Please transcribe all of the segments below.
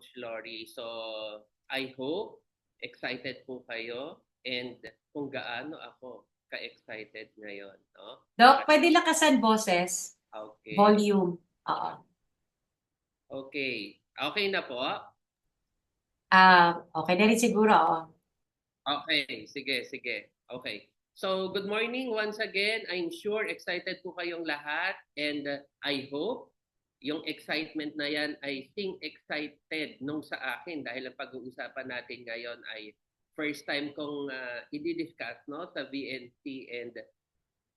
Coach Lori. So, I hope excited po kayo and kung gaano ako ka-excited ngayon. No? Doc, pwede lakasan boses? Okay. Volume. Oo. Okay. Okay na po? Okay na rin siguro. Okay. Sige. Okay. So, good morning once again. I'm sure excited po kayong lahat and I hope yung excitement na yan ay excited nung sa akin dahil ang pag-uusapan natin ngayon ay first time kong i-discuss no, sa VNC and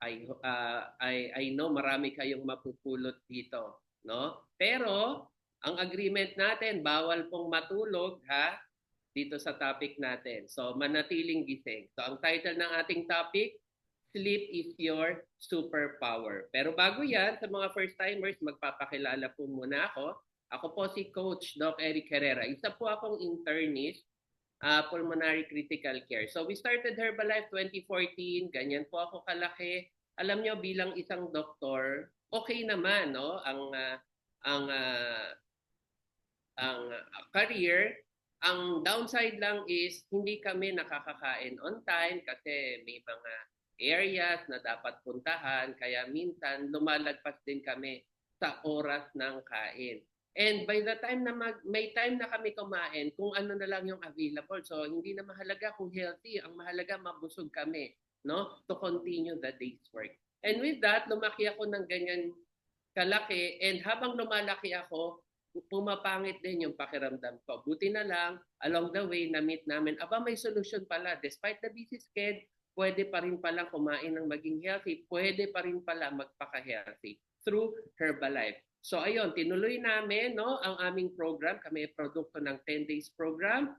I know marami kayong mapupulot dito. No? Pero ang agreement natin, bawal pong matulog ha, dito sa topic natin. So, manatiling gising. So, ang title ng ating topic, Sleep is your superpower. Pero bago yan, sa mga first-timers, magpapakilala po muna ako. Ako po si Coach Doc Eric Herrera. Isa po akong internist, pulmonary critical care. So we started Herbalife 2014. Ganyan po ako kalaki. Alam nyo, bilang isang doktor, okay naman, no? Ang career. Ang downside lang is hindi kami nakakakain on time kasi may mga areas na dapat puntahan, kaya minsan lumalagpas din kami sa oras ng kain. And by the time na may time na kami kumain, kung ano na lang yung available. So hindi na mahalaga kung healthy, ang mahalaga mabusog kami, no? To continue the day's work. And with that, lumaki ako ng ganyan kalaki and habang lumalaki ako, pumapangit din yung pakiramdam ko. Buti na lang, along the way, na-meet namin, may solution pala. Despite the busy schedule, pwede pa rin pala kumain ng maging healthy, pwede pa rin pala magpaka-healthy through Herbalife. So ayun, tinuloy namin no, ang aming program. Kami produkto ng 10 days program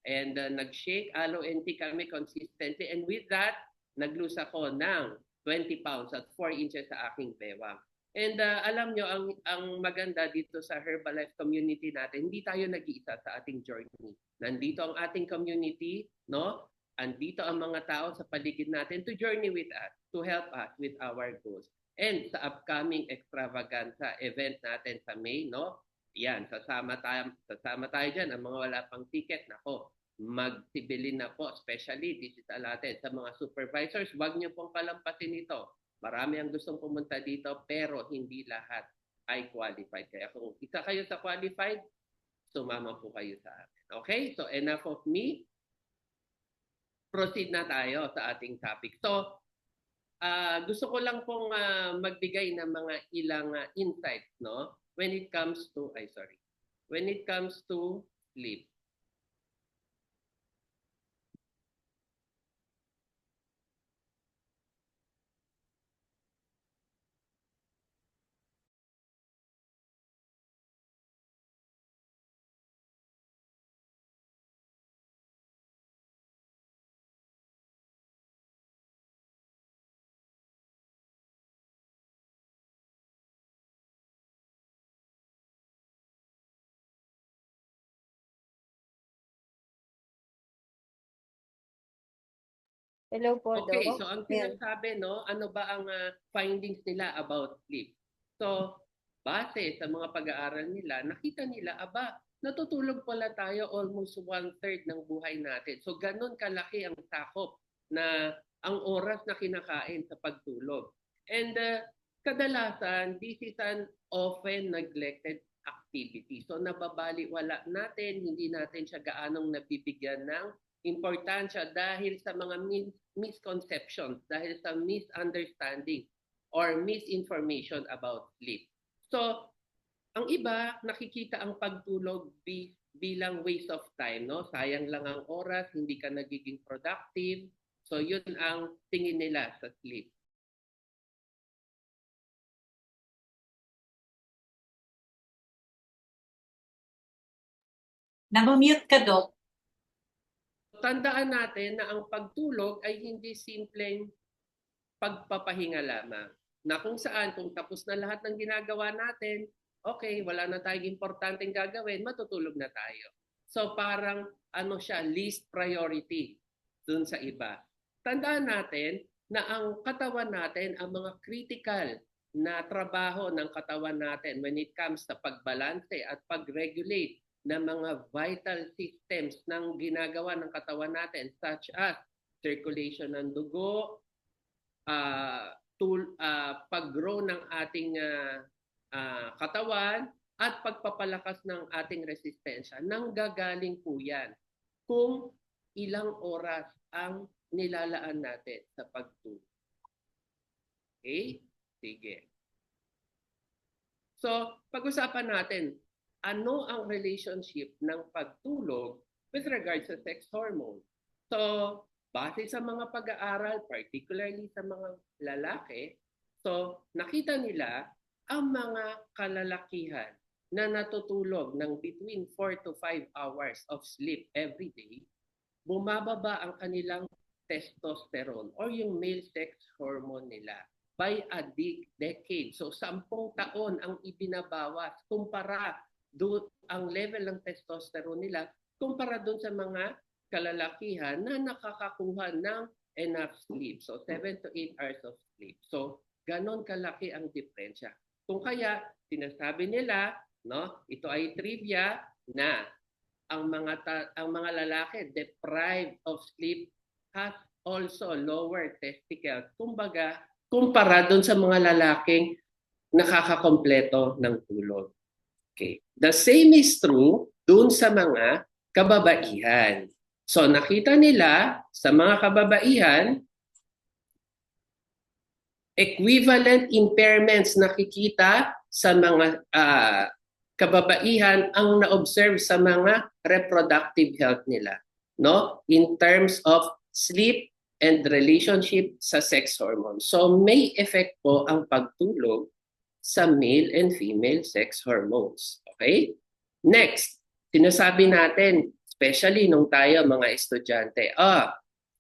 and nag-shake, aloe and tea kami consistently. And with that, nag-lose ako ng 20 pounds at 4 inches sa aking bewang. And alam nyo, ang maganda dito sa Herbalife community natin, hindi tayo nag-iisa sa ating journey. Nandito ang ating community, no? Andito ang mga tao sa paligid natin to journey with us, to help us with our goals. And sa upcoming extravaganza event natin sa May, no? Yan, sasama tayo dyan. Ang mga wala pang ticket, nako, magsibilin na po, especially this is allotted sa mga supervisors. Huwag nyo pong palampasin ito. Marami ang gustong pumunta dito pero hindi lahat ay qualified. Kaya kung isa kayo sa qualified, sumama po kayo sa akin. Okay? So enough of me. Proceed na tayo sa ating topic. So, gusto ko lang pong magbigay ng mga ilang insights, no? When it comes to sleep. Hello po, Okay, Doc. so ang sinasabi, no, ano ba ang findings nila about sleep? So, base sa mga pag-aaral nila, nakita nila, natutulog pala tayo almost 1/3 ng buhay natin. So, ganun kalaki ang sakop na ang oras na kinakain sa pagtulog. And kadalasan, this is an often neglected activity. So, nababaliwala natin, hindi natin siya gaanong nabibigyan ng importansya dahil sa mga misconceptions, dahil sa misunderstanding or misinformation about sleep. So, ang iba, nakikita ang pagtulog bilang waste of time, no? Sayang lang ang oras, hindi ka nagiging productive. So, yun ang tingin nila sa sleep. Nag-mute ka, Doc. Tandaan natin na ang pagtulog ay hindi simpleng pagpapahinga lamang. Na kung saan, kung tapos na lahat ng ginagawa natin, okay, wala na tayong importanteng gagawin, matutulog na tayo. So parang least priority dun sa iba. Tandaan natin na ang katawan natin, ang mga critical na trabaho ng katawan natin when it comes sa pagbalanse at pag-regulate na mga vital systems ng ginagawa ng katawan natin such as circulation ng dugo, pag-grow ng ating katawan, at pagpapalakas ng ating resistensya. Nanggagaling po yan kung ilang oras ang nilalaan natin sa pagtulog. Okay? Sige. So, pag-usapan natin, ano ang relationship ng pagtulog with regards sa sex hormone? So, base sa mga pag-aaral, particularly sa mga lalaki, so nakita nila ang mga kalalakihan na natutulog ng between 4 to 5 hours of sleep every day, bumababa ang kanilang testosterone or yung male sex hormone nila by a decade. So 10 taon ang ibinabawas kumpara doon ang level ng testosterone nila kumpara doon sa mga kalalakihan na nakakakuha ng enough sleep. So 7 to 8 hours of sleep. So ganon kalaki ang diferensya. Kung kaya sinasabi nila, no, ito ay trivia na ang mga lalaki deprived of sleep has also lower testicles. Kumbaga, kumpara doon sa mga lalaking nakakakompleto ng tulog. Okay. The same is true doon sa mga kababaihan. So nakita nila sa mga kababaihan, equivalent impairments nakikita sa mga kababaihan ang na-observe sa mga reproductive health nila, no? In terms of sleep and relationship sa sex hormones. So may effect po ang pagtulog sa male and female sex hormones. Okay? Next, sinasabi natin, especially nung tayo mga estudyante,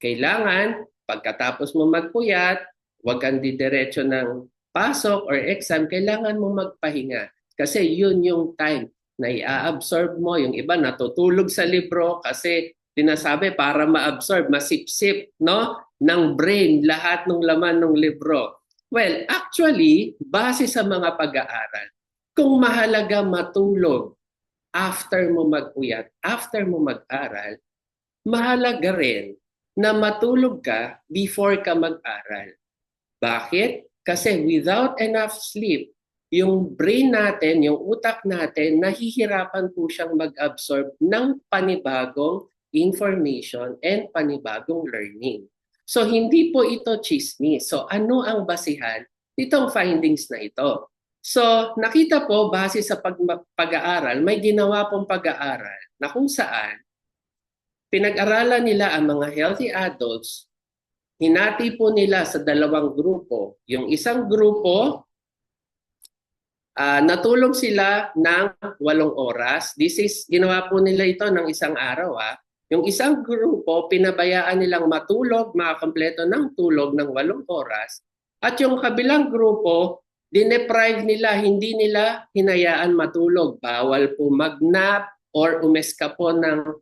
kailangan pagkatapos mo magpuyat, huwag kang didiretso ng pasok or exam, kailangan mo magpahinga. Kasi yun yung time na i-absorb mo. Yung iba natutulog sa libro kasi sinasabi para ma-absorb, masipsip, no, ng brain lahat ng laman ng libro. Well, actually, base sa mga pag-aaral, kung mahalaga matulog after mo magpuyat, after mo mag-aral, mahalaga rin na matulog ka before ka mag-aral. Bakit? Kasi without enough sleep, yung brain natin, yung utak natin, nahihirapan po siyang mag-absorb ng panibagong information and panibagong learning. So hindi po ito chismis. So ano ang basihan nitong findings na ito? So nakita po base sa pag-aaral, may ginawa pong pag-aaral na kung saan pinag-aralan nila ang mga healthy adults. Hinati po nila sa dalawang grupo. Yung isang grupo, natulog sila ng 8 oras. Ginawa po nila ito ng isang araw. Yung isang grupo, pinabayaan nilang matulog, makakompleto ng tulog ng 8 oras. At yung kabilang grupo, dineprive nila, hindi nila hinayaan matulog. Bawal po mag-nap or umeska po ng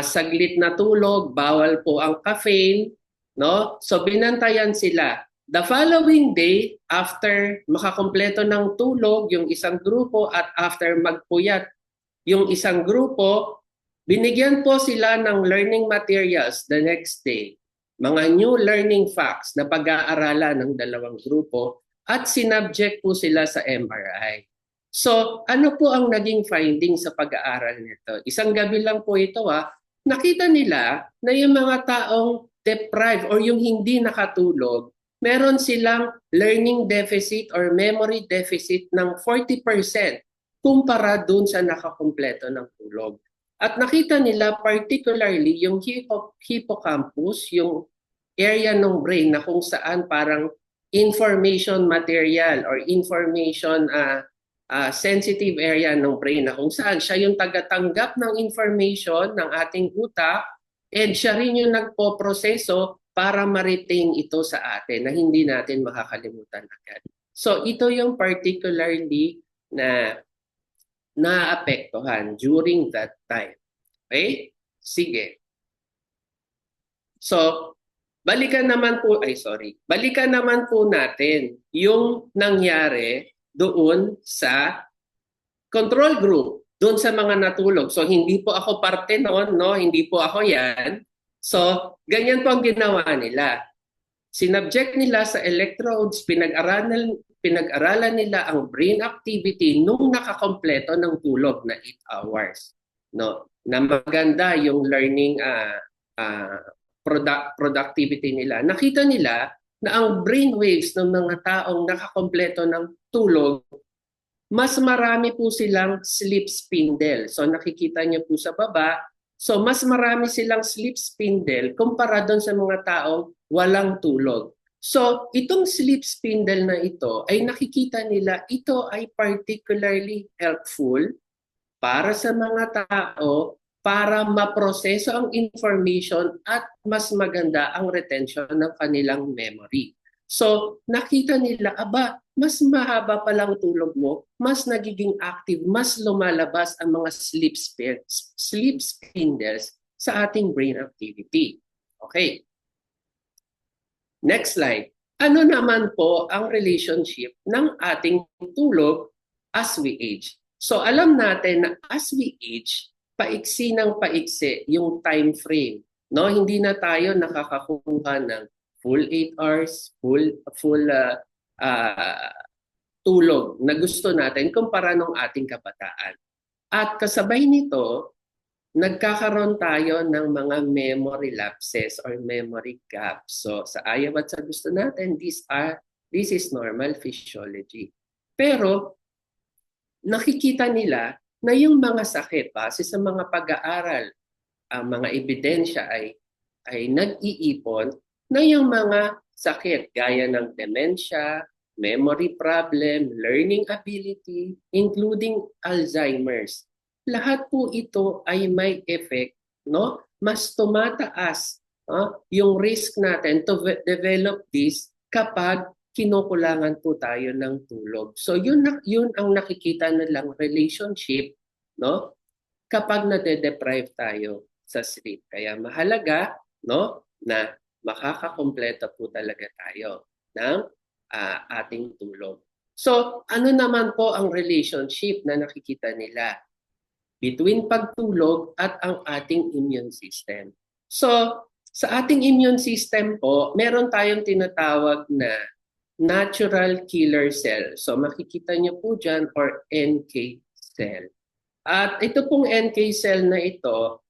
saglit na tulog, bawal po ang caffeine. No? So binantayan sila. The following day, after makakompleto ng tulog yung isang grupo at after magpuyat yung isang grupo, binigyan po sila ng learning materials the next day. Mga new learning facts na pag-aaralan ng dalawang grupo at sinubject po sila sa MRI. So ano po ang naging finding sa pag-aaral nito? Isang gabi lang po ito. Nakita nila na yung mga taong deprived or yung hindi nakatulog, meron silang learning deficit or memory deficit ng 40% kumpara dun sa nakakumpleto ng tulog. At nakita nila particularly yung hippocampus, yung area ng brain na kung saan parang information material or information sensitive area ng brain na kung saan siya yung tagatanggap ng information ng ating utak. And siya rin yung nagpo-proseso para ma-retain ito sa atin na hindi natin makakalimutan agad. So ito yung particularly na naapektuhan during that time. Okay? Sige. So, balikan naman po natin yung nangyari doon sa control group. doon sa mga natulog. So hindi po ako parte noon, no? Hindi po ako 'yan. So ganyan po ang ginawa nila. Sinubject nila sa electrodes, pinag-aralan nila ang brain activity nung nakakompleto ng tulog na 8 hours. No? Na maganda yung learning uh, productivity nila. Nakita nila na ang brain waves ng mga taong nakakompleto ng tulog, mas marami po silang sleep spindle. So nakikita niyo po sa baba, so mas marami silang sleep spindle kumpara doon sa mga taong walang tulog. So itong sleep spindle na ito ay nakikita nila ito ay particularly helpful para sa mga tao para maproseso ang information at mas maganda ang retention ng kanilang memory. So nakita nila, mas mahaba pa lang tulog mo, mas nagiging active, mas lumalabas ang mga sleep spindles sa ating brain activity. Okay. Next slide. Ano naman po ang relationship ng ating tulog as we age? So alam natin na as we age, paiksi ng paiksi yung time frame. No, hindi na tayo nakakakuha ng full 8 hours, full tulog na gusto natin kumpara ng ating kabataan. At kasabay nito, nagkakaroon tayo ng mga memory lapses or memory gaps. So sa ayaw at sa gusto natin, this is normal physiology. Pero nakikita nila na yung mga sakit, base sa mga pag-aaral, ang mga ebidensya ay nag-iipon na yung mga sakit gaya ng dementia, memory problem, learning ability, including Alzheimer's. Lahat po ito ay may effect, no? Mas tumataas yung risk natin to develop this kapag kinukulangan po tayo ng tulog. So yun ang nakikita nilang relationship, no? Kapag nade-deprive tayo sa sleep. Kaya mahalaga, no, na makakakompleto po talaga tayo ng ating tulog. So ano naman po ang relationship na nakikita nila between pagtulog at ang ating immune system? So sa ating immune system po, meron tayong tinatawag na natural killer cell. So makikita niyo po dyan, or NK cell. At ito pong NK cell na ito,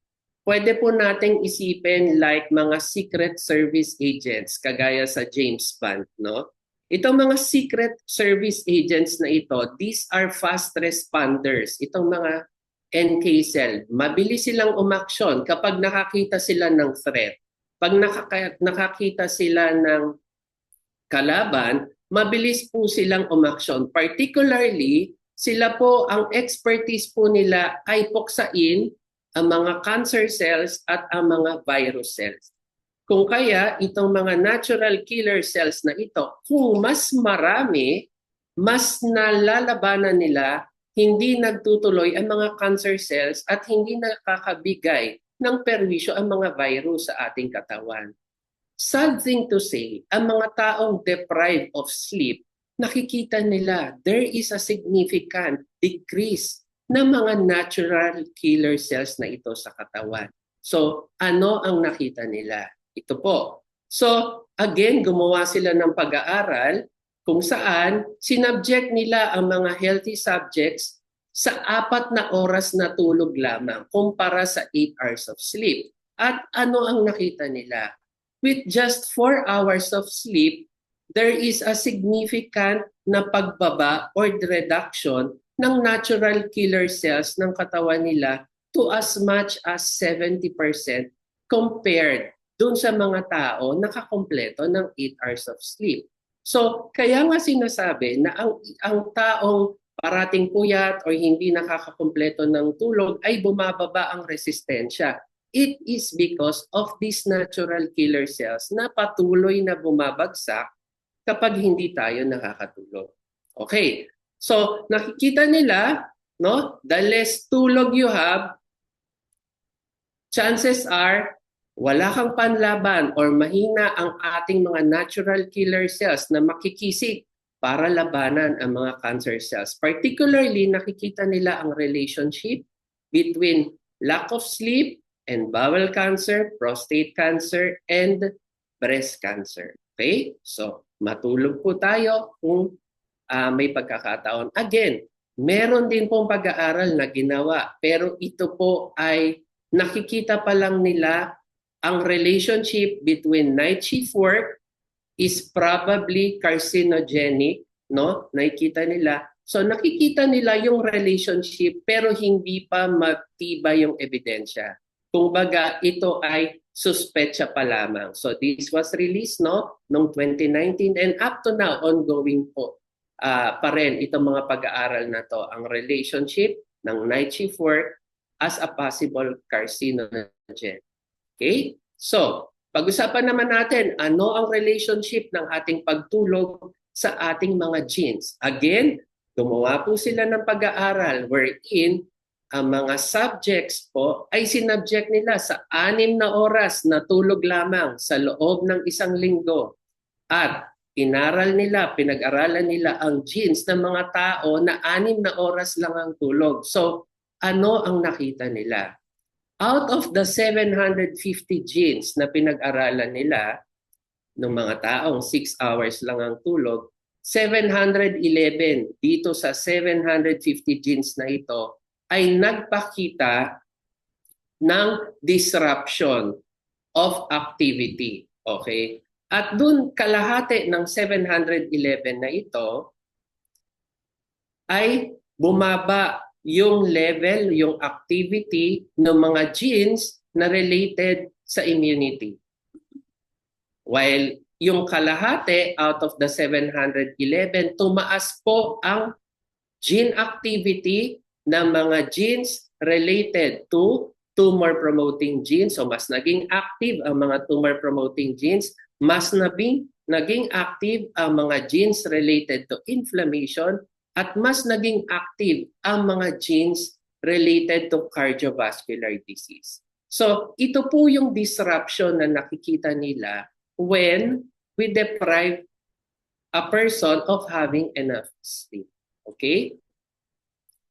pwede po nating isipin like mga secret service agents kagaya sa James Bond, no? Itong mga secret service agents na ito, these are fast responders. Itong mga NK cell, mabilis silang umaksyon kapag nakakita sila ng threat. Pag nakakita sila ng kalaban, mabilis po silang umaksyon. Particularly, sila po, ang expertise po nila ay puksain ang mga cancer cells at ang mga virus cells. Kung kaya, itong mga natural killer cells na ito, kung mas marami, mas nalalabanan nila, hindi nagtutuloy ang mga cancer cells at hindi nakakabigay ng perwisyo ang mga virus sa ating katawan. Sad thing to say, ang mga taong deprived of sleep, nakikita nila there is a significant decrease ng mga natural killer cells na ito sa katawan. So, ano ang nakita nila? Ito po. So, again, gumawa sila ng pag-aaral kung saan sinubject nila ang mga healthy subjects sa 4 na oras na tulog lamang kumpara sa 8 hours of sleep. At ano ang nakita nila? With just 4 hours of sleep, there is a significant na pagbaba or reduction ng natural killer cells ng katawan nila to as much as 70% compared dun sa mga tao nakakompleto ng 8 hours of sleep. So, kaya nga sinasabi na ang taong parating puyat o hindi nakakakompleto ng tulog ay bumababa ang resistensya. It is because of these natural killer cells na patuloy na bumabagsak kapag hindi tayo nakakatulog. Okay. So, nakikita nila, no, the less tulog you have, chances are wala kang panlaban or mahina ang ating mga natural killer cells na makikisik para labanan ang mga cancer cells. Particularly, nakikita nila ang relationship between lack of sleep and bowel cancer, prostate cancer, and breast cancer. Okay? So, matulog po tayo kung may pagkakataon. Again, meron din pong pag-aaral na ginawa, pero ito po ay nakikita pa lang nila ang relationship between night shift work is probably carcinogenic, no? Nakikita nila. So nakikita nila yung relationship pero hindi pa matibay yung ebidensya. Kumbaga, ito ay suspetsa pa lamang. So this was released no noong 2019 and up to now ongoing po pa rin itong mga pag-aaral na to, ang relationship ng night shift work as a possible carcinogen. Okay? So, pag-usapan naman natin ano ang relationship ng ating pagtulog sa ating mga genes. Again, gumawa po sila ng pag-aaral wherein ang mga subjects po ay sinubject nila sa 6 na oras na tulog lamang sa loob ng 1 linggo. At inaral nila, pinag-aralan nila ang genes ng mga tao na 6 na oras lang ang tulog. So, ano ang nakita nila? Out of the 750 genes na pinag-aralan nila ng mga taong 6 hours lang ang tulog, 711 dito sa 750 genes na ito ay nagpakita ng disruption of activity. Okay? At dun kalahati ng 711 na ito ay bumaba yung level, yung activity ng mga genes na related sa immunity. While yung kalahati out of the 711, tumaas po ang gene activity ng mga genes related to tumor-promoting genes. So mas naging active ang mga tumor-promoting genes, mas naging active ang mga genes related to inflammation, at mas naging active ang mga genes related to cardiovascular disease. So ito po yung disruption na nakikita nila when we deprive a person of having enough sleep. Okay?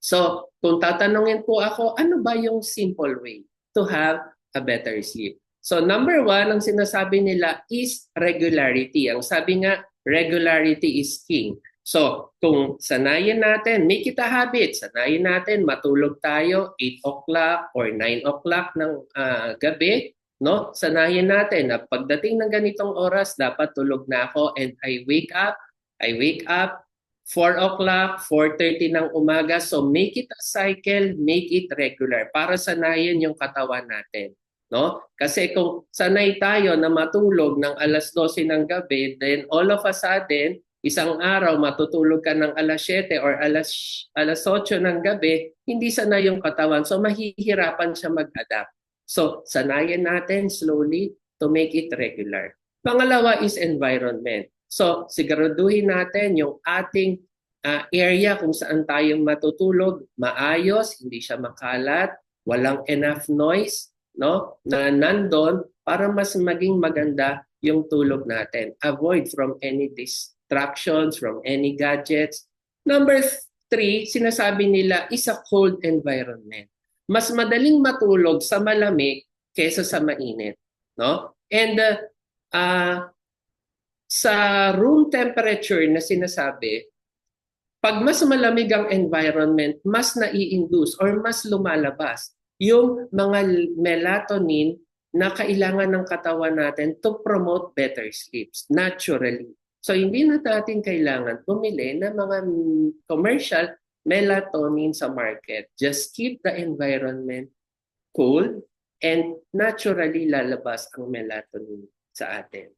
So kung tatanungin po ako, ano ba yung simple way to have a better sleep? So number 1, ang sinasabi nila is regularity. Ang sabi nga, regularity is king. So, kung sanayin natin, make it a habit, sanayin natin, matulog tayo 8 o'clock or 9 o'clock ng gabi, no? Sanayin natin na pagdating ng ganitong oras, dapat tulog na ako and I wake up 4 o'clock, 4:30 ng umaga. So, make it a cycle, make it regular para sanayin yung katawan natin. No? Kasi kung sanay tayo na matulog ng 12:00 ng gabi, then all of a sudden, isang araw matutulog ka ng 7:00 or 8:00 ng gabi, hindi sanay yung katawan. So mahihirapan siya mag-adapt. So sanayin natin slowly to make it regular. Pangalawa is environment. So siguraduhin natin yung ating area kung saan tayo matutulog, maayos, hindi siya makalat, walang enough noise, no, na nandun para mas maging maganda yung tulog natin. Avoid from any distractions, from any gadgets. Number 3, sinasabi nila is a cold environment. Mas madaling matulog sa malamig kaysa sa mainit, no? And sa room temperature na sinasabi, pag mas malamig ang environment, mas nai-induce or mas lumalabas yung mga melatonin na kailangan ng katawan natin to promote better sleeps naturally. So hindi na natin kailangan bumili ng mga commercial melatonin sa market. Just keep the environment cool and naturally lalabas ang melatonin sa atin.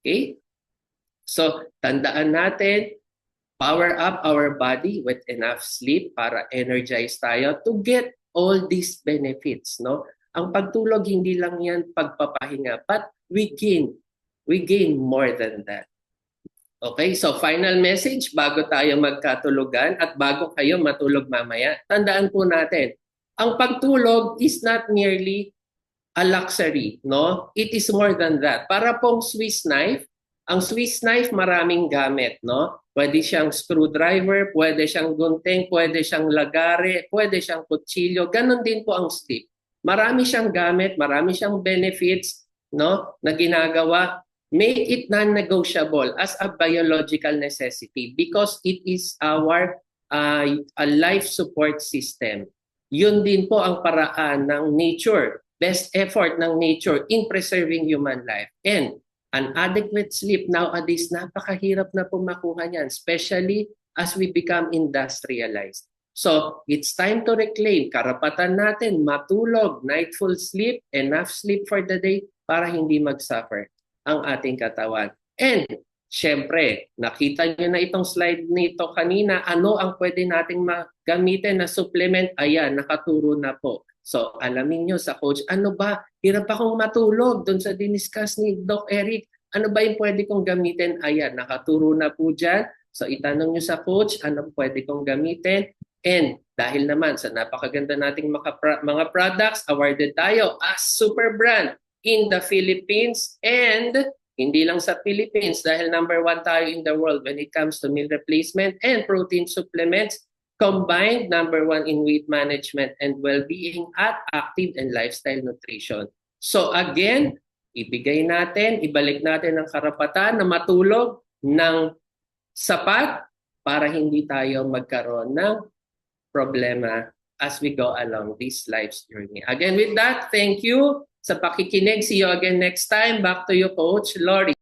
Okay? So tandaan natin, power up our body with enough sleep para energize tayo to get all these benefits, no? Ang pagtulog hindi lang 'yan pagpapahinga, but we gain more than that. Okay, so final message bago tayo magkatulugan at bago kayo matulog mamaya. Tandaan po natin, ang pagtulog is not merely a luxury, no? It is more than that. Para pong Swiss knife, ang Swiss knife maraming gamit, no? Pwede siyang screwdriver, pwede siyang gunting, pwede siyang lagare, pwede siyang kutsilyo. Ganon din po ang sleep. Marami siyang gamit, marami siyang benefits, no, na ginagawa. Make it non-negotiable as a biological necessity because it is our a life support system. Yun din po ang paraan ng nature, best effort ng nature in preserving human life. And an adequate sleep nowadays, napakahirap na po makuha niyan, especially as we become industrialized. So, it's time to reclaim karapatan natin, matulog, nightful sleep, enough sleep for the day para hindi mag-suffer ang ating katawan. And, syempre, nakita nyo na itong slide nito kanina, ano ang pwede nating gamitin na supplement? Ayan, nakaturo na po. So, alamin nyo sa coach, ano ba? Hirap akong matulog doon sa diniscuss ni Doc Eric. Ano ba yung pwede kong gamitin? Ayan, nakaturo na po dyan. So, itanong nyo sa coach, ano pwede kong gamitin? And dahil naman sa napakaganda nating mga products, awarded tayo as super brand in the Philippines and hindi lang sa Philippines dahil #1 tayo in the world when it comes to meal replacement and protein supplements. Combined, #1 in weight management and well-being at active and lifestyle nutrition. So again, ibalik natin ang karapatan na matulog ng sapat para hindi tayo magkaroon ng problema as we go along this life's journey. Again, with that, thank you sa pakikinig. See you again next time. Back to you, Coach Lori.